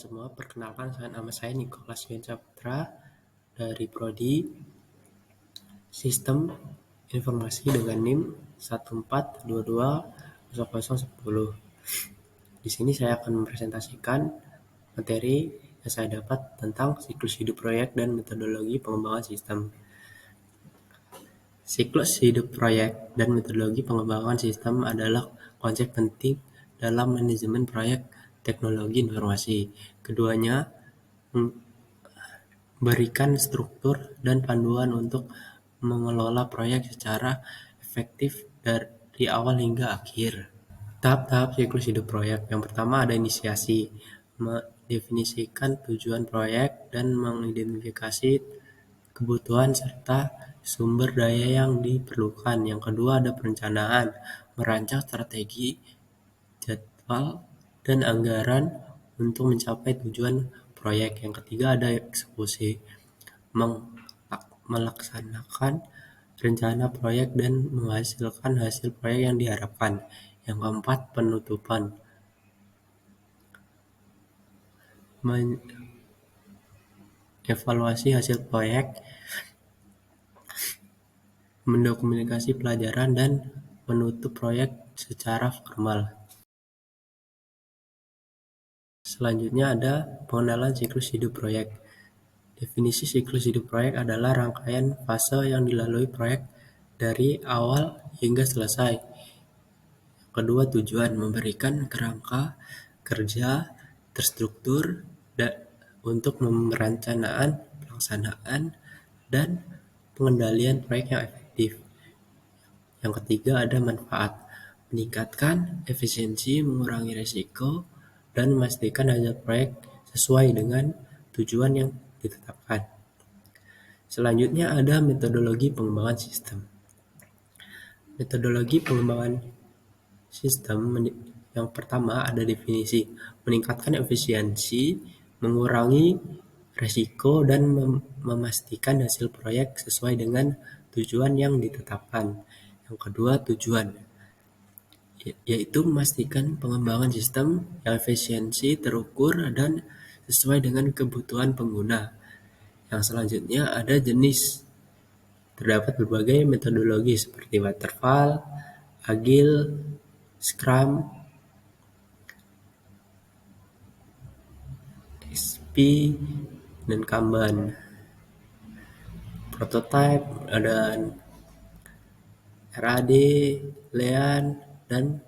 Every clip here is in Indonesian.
semua, perkenalkan nama saya Nikolas Saputra dari Prodi Sistem Informasi dengan NIM 1422010. Di sini saya akan mempresentasikan materi yang saya dapat tentang siklus hidup proyek dan metodologi pengembangan sistem. Siklus hidup proyek dan metodologi pengembangan sistem adalah konsep penting dalam manajemen proyek teknologi informasi. Keduanya memberikan struktur dan panduan untuk mengelola proyek secara efektif dari awal hingga akhir. Tahap-tahap siklus hidup proyek. Yang pertama ada inisiasi, mendefinisikan tujuan proyek dan mengidentifikasi kebutuhan serta sumber daya yang diperlukan. Yang kedua ada perencanaan, merancang strategi, jadwal, dan anggaran untuk mencapai tujuan proyek. Yang ketiga ada eksekusi, melaksanakan rencana proyek dan menghasilkan hasil proyek yang diharapkan. Yang keempat penutupan, evaluasi hasil proyek, mendokumentasi pelajaran, dan menutup proyek secara formal. Selanjutnya ada pengenalan siklus hidup proyek. Definisi siklus hidup proyek adalah rangkaian fase yang dilalui proyek dari awal hingga selesai. Kedua, tujuan memberikan kerangka kerja terstruktur untuk merencanakan, pelaksanaan, dan pengendalian proyek yang efektif. Yang ketiga ada manfaat, meningkatkan efisiensi, mengurangi risiko, dan memastikan hasil proyek sesuai dengan tujuan yang ditetapkan. Selanjutnya ada metodologi pengembangan sistem. Metodologi pengembangan sistem yang pertama ada definisi, meningkatkan efisiensi, mengurangi risiko, dan memastikan hasil proyek sesuai dengan tujuan yang ditetapkan. Yang kedua tujuan, yaitu memastikan pengembangan sistem yang efisiensi, terukur, dan sesuai dengan kebutuhan pengguna. Yang selanjutnya ada jenis. Terdapat berbagai metodologi seperti waterfall, agile, scrum, SP, dan kanban. Prototype, ada RAD, Lean, dan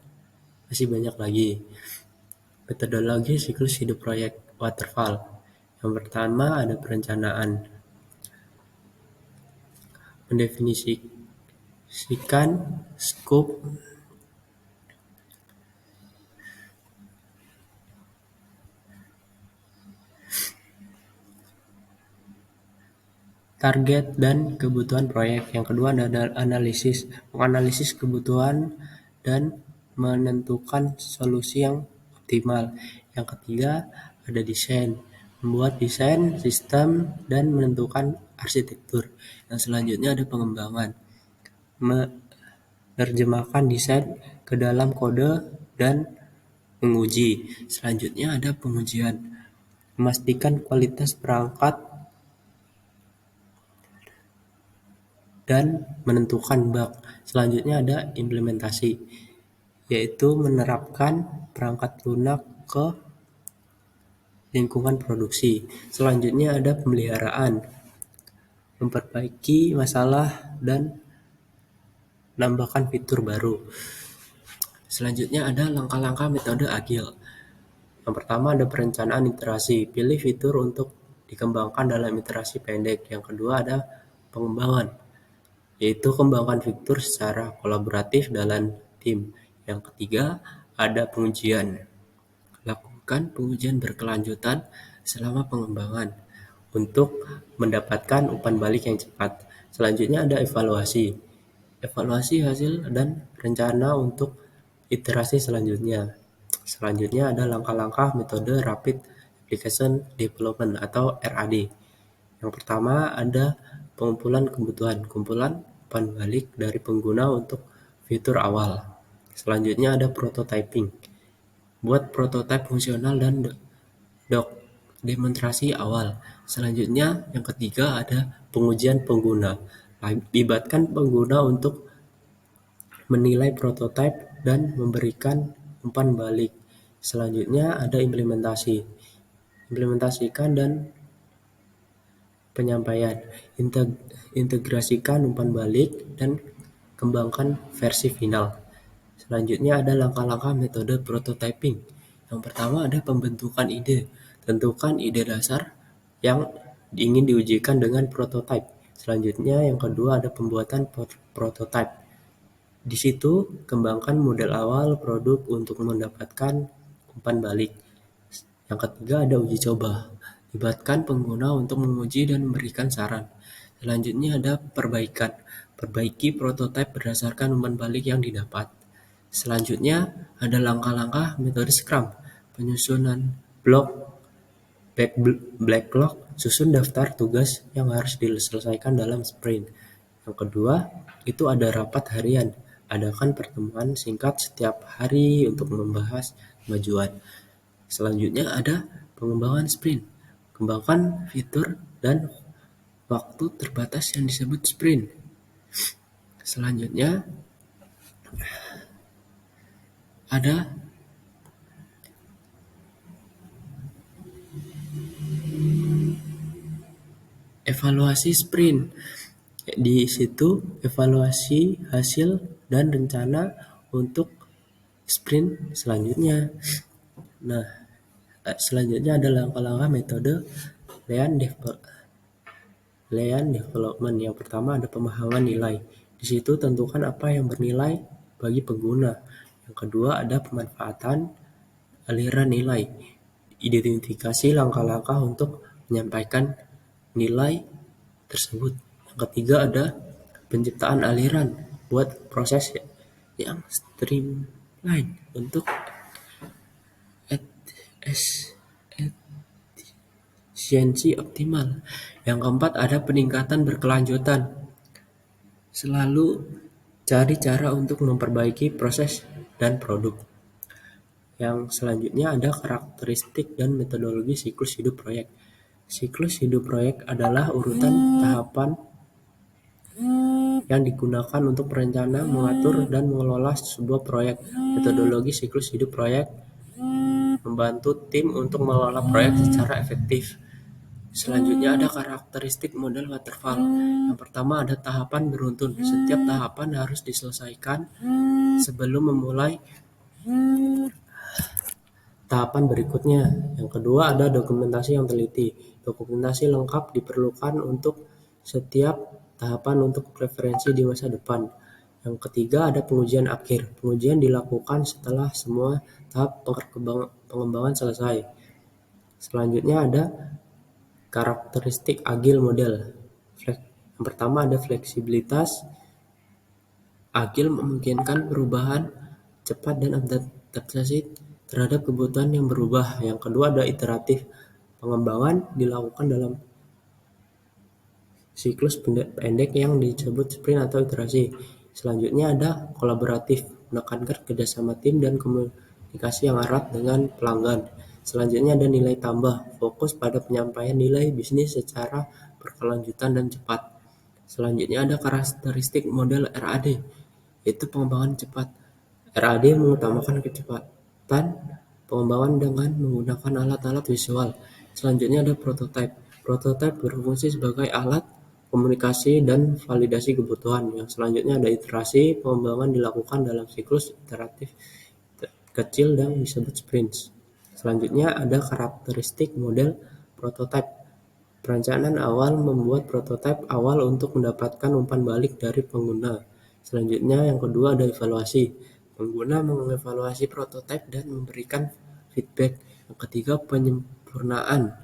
masih banyak lagi. Metodologi siklus hidup proyek waterfall. Yang pertama ada perencanaan, mendefinisikan scope, target, dan kebutuhan proyek. Yang kedua ada analisis, menganalisis kebutuhan dan menentukan solusi yang optimal. Yang ketiga ada desain, membuat desain sistem dan menentukan arsitektur. Yang selanjutnya ada pengembangan, menerjemahkan desain ke dalam kode dan menguji. Selanjutnya ada pengujian, memastikan kualitas perangkat dan menentukan bug. Selanjutnya ada implementasi, yaitu menerapkan perangkat lunak ke lingkungan produksi. Selanjutnya ada pemeliharaan, memperbaiki masalah dan menambahkan fitur baru. Selanjutnya ada langkah-langkah metode agile. Yang pertama ada perencanaan iterasi, pilih fitur untuk dikembangkan dalam iterasi pendek. Yang kedua ada pengembangan, yaitu kembangkan fitur secara kolaboratif dalam tim. Yang ketiga ada pengujian, lakukan pengujian berkelanjutan selama pengembangan untuk mendapatkan umpan balik yang cepat. Selanjutnya ada evaluasi, hasil dan rencana untuk iterasi selanjutnya. Selanjutnya ada langkah-langkah metode Rapid Application Development atau RAD. Yang pertama ada pengumpulan kebutuhan, kumpulan umpan balik dari pengguna untuk fitur awal. Selanjutnya ada prototyping, buat prototipe fungsional dan demonstrasi awal. Selanjutnya yang ketiga ada pengujian pengguna. Libatkan pengguna untuk menilai prototipe dan memberikan umpan balik. Selanjutnya ada implementasi. Implementasikan dan penyampaian. Integrasikan umpan balik dan kembangkan versi final. Selanjutnya ada langkah-langkah metode prototyping. Yang pertama ada pembentukan ide. Tentukan ide dasar yang ingin diujikan dengan prototype. Selanjutnya yang kedua ada pembuatan prototype. Di situ kembangkan model awal produk untuk mendapatkan umpan balik. Yang ketiga ada uji coba. Libatkan pengguna untuk menguji dan memberikan saran. Selanjutnya ada perbaikan. Perbaiki prototipe berdasarkan umpan balik yang didapat. Selanjutnya ada langkah-langkah metode Scrum. Penyusunan blok backlog, susun daftar tugas yang harus diselesaikan dalam sprint. Yang kedua, itu ada rapat harian. Adakan pertemuan singkat setiap hari untuk membahas kemajuan. Selanjutnya ada pengembangan sprint. Kembangkan fitur dan waktu terbatas yang disebut sprint. Selanjutnya ada evaluasi sprint. Di situ evaluasi hasil dan rencana untuk sprint selanjutnya. Nah, selanjutnya ada langkah-langkah metode Lean Development. Yang pertama ada pemahaman nilai. Di situ tentukan apa yang bernilai bagi pengguna. Yang kedua ada pemanfaatan aliran nilai. Identifikasi langkah-langkah untuk menyampaikan nilai tersebut. Yang ketiga ada penciptaan aliran. Buat proses yang streamline untuk efisiensi optimal. Yang keempat ada peningkatan berkelanjutan. Selalu cari cara untuk memperbaiki proses dan produk. Yang selanjutnya ada karakteristik dan metodologi siklus hidup proyek. Siklus hidup proyek adalah urutan tahapan yang digunakan untuk berencana, mengatur, dan mengelola sebuah proyek. Metodologi siklus hidup proyek membantu tim untuk mengelola proyek secara efektif. Selanjutnya ada karakteristik model waterfall. Yang pertama ada tahapan beruntun. Setiap tahapan harus diselesaikan sebelum memulai tahapan berikutnya. Yang kedua ada dokumentasi yang teliti. Dokumentasi lengkap diperlukan untuk setiap tahapan untuk referensi di masa depan. Yang ketiga ada pengujian akhir. Pengujian dilakukan setelah semua tahap pengembangan selesai. Selanjutnya ada karakteristik agile model. Yang pertama ada fleksibilitas. Agile memungkinkan perubahan cepat dan adaptasi terhadap kebutuhan yang berubah. Yang kedua ada iteratif. Pengembangan dilakukan dalam siklus pendek yang disebut sprint atau iterasi. Selanjutnya ada kolaboratif. Menekankan kerjasama tim dan komunikasi yang erat dengan pelanggan. Selanjutnya ada nilai tambah. Fokus pada penyampaian nilai bisnis secara berkelanjutan dan cepat. Selanjutnya ada karakteristik model RAD, yaitu pengembangan cepat. RAD mengutamakan kecepatan pengembangan dengan menggunakan alat-alat visual. Selanjutnya ada prototype. Prototype berfungsi sebagai alat komunikasi dan validasi kebutuhan. Yang selanjutnya ada iterasi. Pengembangan dilakukan dalam siklus iteratif kecil dan disebut sprints. Selanjutnya ada karakteristik model prototype. Perencanaan awal membuat prototipe awal untuk mendapatkan umpan balik dari pengguna. Selanjutnya yang kedua ada evaluasi. Pengguna mengevaluasi prototipe dan memberikan feedback. Yang ketiga penyempurnaan.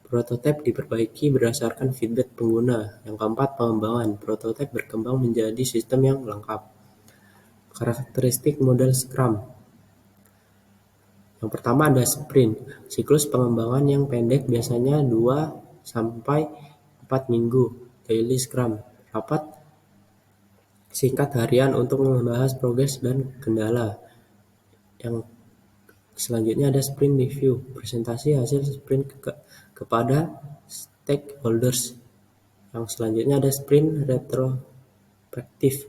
Prototipe diperbaiki berdasarkan feedback pengguna. Yang keempat pengembangan. Prototipe berkembang menjadi sistem yang lengkap. Karakteristik model Scrum. Yang pertama ada sprint. Siklus pengembangan yang pendek biasanya 2-4 minggu. Daily Scrum. Rapat singkat harian untuk membahas progres dan kendala. Yang Selanjutnya ada sprint review, presentasi hasil sprint kepada stakeholders. Yang selanjutnya ada sprint retrospektif,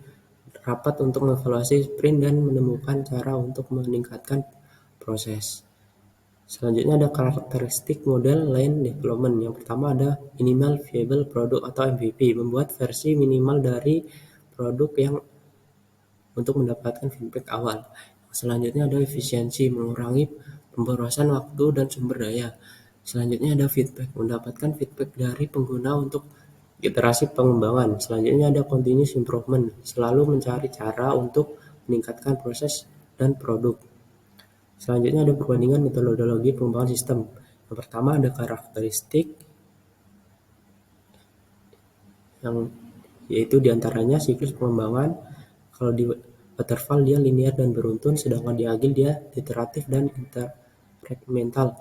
rapat untuk mengevaluasi sprint dan menemukan cara untuk meningkatkan proses. Selanjutnya ada karakteristik model line development. Yang pertama ada minimal viable product atau MVP, membuat versi minimal dari produk yang untuk mendapatkan feedback awal. Selanjutnya ada efisiensi, mengurangi pemborosan waktu dan sumber daya. Selanjutnya ada feedback, mendapatkan feedback dari pengguna untuk iterasi pengembangan. Selanjutnya ada continuous improvement, selalu mencari cara untuk meningkatkan proses dan produk. Selanjutnya ada perbandingan metodologi pengembangan sistem. Yang pertama ada karakteristik, yang yaitu diantaranya siklus pengembangan. Kalau di waterfall dia linear dan beruntun, sedangkan di agile dia iteratif dan interkremental.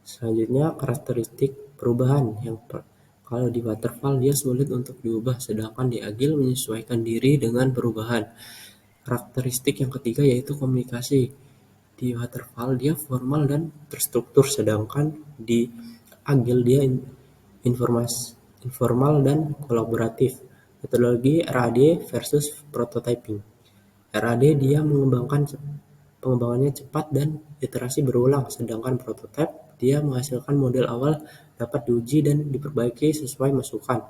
Selanjutnya karakteristik perubahan, yang kalau di waterfall dia sulit untuk diubah, sedangkan di agile menyesuaikan diri dengan perubahan. Karakteristik yang ketiga yaitu komunikasi. Di waterfall dia formal dan terstruktur, sedangkan di agile dia informal dan kolaboratif. Metodologi RAD versus prototyping. RAD dia pengembangannya cepat dan iterasi berulang, sedangkan prototype dia menghasilkan model awal dapat diuji dan diperbaiki sesuai masukan.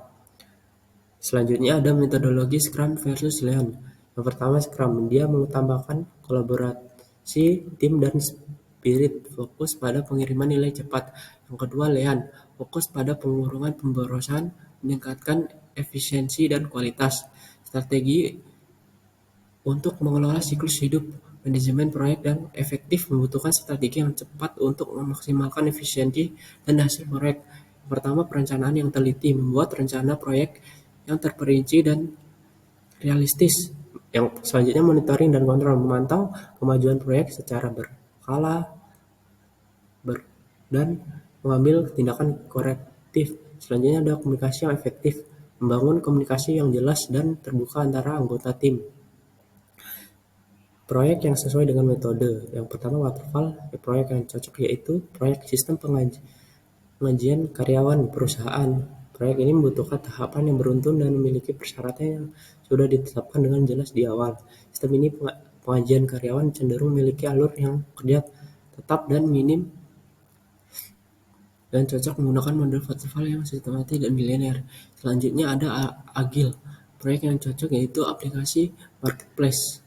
Selanjutnya ada metodologi Scrum versus Lean. Yang pertama Scrum, dia mengutamakan kolaborasi tim dan spirit, fokus pada pengiriman nilai cepat. Yang kedua Lean, fokus pada pengurangan pemborosan, meningkatkan efisiensi dan kualitas. Strategi untuk mengelola siklus hidup manajemen proyek dan efektif membutuhkan strategi yang cepat untuk memaksimalkan efisiensi dan hasil proyek. Yang pertama, perencanaan yang teliti, membuat rencana proyek yang terperinci dan realistis. Yang selanjutnya monitoring dan kontrol, memantau kemajuan proyek secara berkala dan mengambil tindakan korektif. Selanjutnya ada komunikasi yang efektif, membangun komunikasi yang jelas dan terbuka antara anggota tim. Proyek yang sesuai dengan metode. Yang pertama waterfall, proyek yang cocok yaitu proyek sistem pengajian karyawan perusahaan. Proyek ini membutuhkan tahapan yang beruntun dan memiliki persyaratan yang sudah ditetapkan dengan jelas di awal. Sistem ini pengajian karyawan cenderung memiliki alur yang kerja tetap dan minim dan cocok menggunakan model waterfall yang sistematis dan linear. Selanjutnya ada agile. Proyek yang cocok yaitu aplikasi marketplace,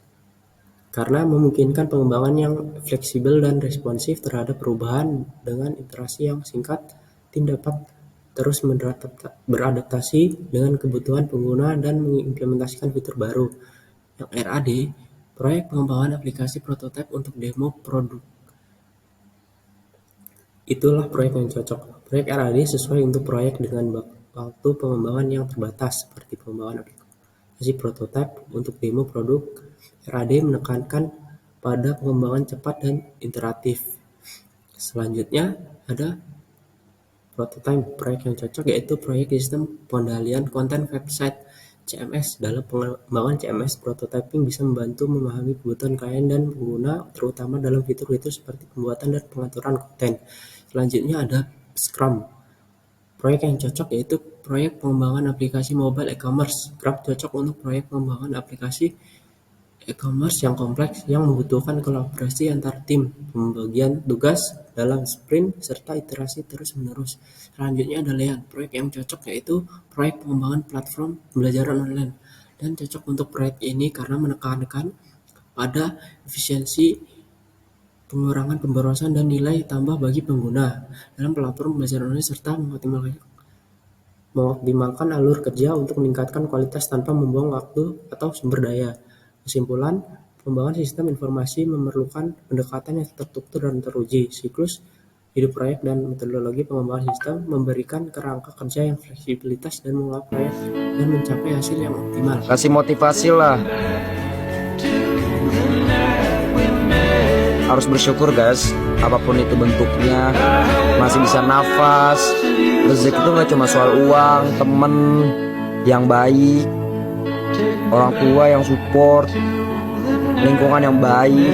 karena memungkinkan pengembangan yang fleksibel dan responsif terhadap perubahan. Dengan iterasi yang singkat, tim dapat terus beradaptasi dengan kebutuhan pengguna dan mengimplementasikan fitur baru. Yang RAD, proyek pengembangan aplikasi prototipe untuk demo produk. Itulah proyek yang cocok. Proyek RAD sesuai untuk proyek dengan waktu pengembangan yang terbatas, seperti pengembangan aplikasi prototipe untuk demo produk. RAD menekankan pada pengembangan cepat dan iteratif. Selanjutnya ada prototype, proyek yang cocok yaitu proyek sistem pengendalian konten website CMS. Dalam pengembangan CMS, prototyping bisa membantu memahami kebutuhan klien dan pengguna, terutama dalam fitur-fitur seperti pembuatan dan pengaturan konten. Selanjutnya ada Scrum. Proyek yang cocok yaitu proyek pengembangan aplikasi mobile e-commerce. Scrum cocok untuk proyek pengembangan aplikasi e-commerce yang kompleks yang membutuhkan kolaborasi antar tim, pembagian tugas dalam sprint, serta iterasi terus-menerus. Selanjutnya ada Lean. Proyek yang cocok yaitu proyek pengembangan platform pembelajaran online dan cocok untuk proyek ini karena menekankan pada efisiensi, pengurangan pemborosan dan nilai tambah bagi pengguna dalam platform pembelajaran online, serta mengoptimalkan alur kerja untuk meningkatkan kualitas tanpa membuang waktu atau sumber daya. Kesimpulan, pengembangan sistem informasi memerlukan pendekatan yang terstruktur dan teruji. Siklus hidup proyek dan metodologi pengembangan sistem memberikan kerangka kerja yang fleksibilitas dan mengelola proyek dan mencapai hasil yang optimal. Kasih motivasi lah. Harus bersyukur guys, apapun itu bentuknya, masih bisa nafas. Rezeki itu gak cuma soal uang, temen yang baik, orang tua yang support, lingkungan yang baik,